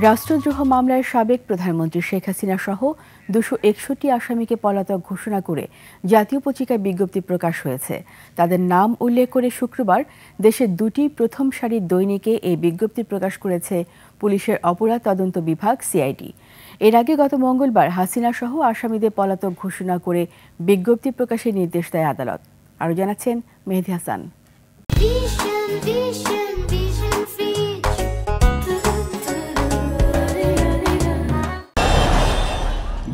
রাষ্ট্রদ্রোহ মামলায় সাবেক প্রধানমন্ত্রী শেখ হাসিনা সহ ২৬১ আসামিকে পলাতক ঘোষণা করে জাতীয় পত্রিকায় বিজ্ঞপ্তি প্রকাশ হয়েছে। তাদের নাম উল্লেখ করে শুক্রবার দেশের দুটি প্রথম সারির দৈনিকে এই বিজ্ঞপ্তি প্রকাশ করেছে পুলিশের অপরাধ তদন্ত বিভাগ সিআইডি। এর আগে গত মঙ্গলবার হাসিনা সহ আসামিদের পলাতক ঘোষণা করে বিজ্ঞপ্তি প্রকাশের নির্দেশ দেয় আদালত। আরও জানাচ্ছেন মেহেদী হাসান।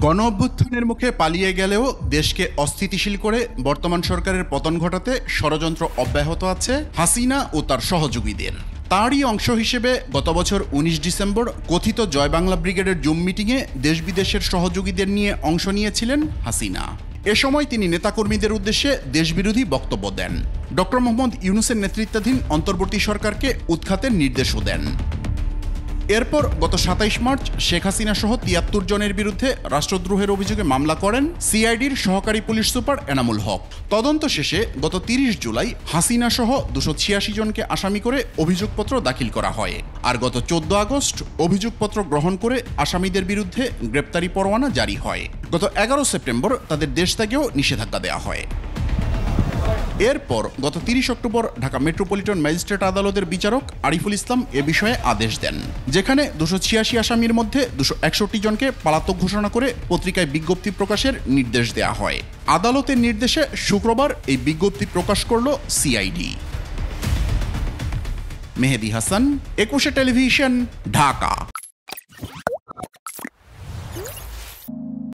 গণ-অভ্যুত্থানের মুখে পালিয়ে গেলেও দেশকে অস্থিতিশীল করে বর্তমান সরকারের পতন ঘটাতে ষড়যন্ত্র অব্যাহত আছে হাসিনা ও তার সহযোগীদের। তারই অংশ হিসেবে গত বছর ১৯ ডিসেম্বর কথিত জয় বাংলা ব্রিগেডের জুম মিটিংয়ে দেশ বিদেশের সহযোগীদের নিয়ে অংশ নিয়েছিলেন হাসিনা। এ সময় তিনি নেতাকর্মীদের উদ্দেশ্যে দেশবিরোধী বক্তব্য দেন। ডক্টর মোহাম্মদ ইউনূসের নেতৃত্বাধীন অন্তর্বর্তী সরকারকে উৎখাতের নির্দেশও দেন। এরপর গত ২৭ মার্চ শেখ হাসিনা সহ ৭৩ জনের বিরুদ্ধে রাষ্ট্রদ্রোহের অভিযোগে মামলা করেন সিআইডির সহকারী পুলিশ সুপার এনামুল হক। তদন্ত শেষে গত ৩০ জুলাই হাসিনা সহ ২৮৬ জনকে আসামি করে অভিযোগপত্র দাখিল করা হয়। আর গত ১৪ আগস্ট অভিযোগপত্র গ্রহণ করে আসামিদের বিরুদ্ধে গ্রেপ্তারি পরোয়ানা জারি হয়। গত ১১ সেপ্টেম্বর তাদের দেশ ত্যাগেও নিষেধাজ্ঞা দেওয়া হয়। এরপর গত ৩০ অক্টোবর ঢাকা মেট্রোপলিটন ম্যাজিস্ট্রেট আদালতের বিচারক আরিফুল ইসলাম এ বিষয়ে আদেশ দেন, যেখানে ২৮৬ আসামির মধ্যে ২৬১ জনকে পলাতক ঘোষণা করে পত্রিকায় বিজ্ঞপ্তি প্রকাশের নির্দেশ দেওয়া হয়। আদালতের নির্দেশে শুক্রবার এই বিজ্ঞপ্তি প্রকাশ করল সিআইডি। মেহেদী হাসান, ২১ টেলিভিশন, ঢাকা।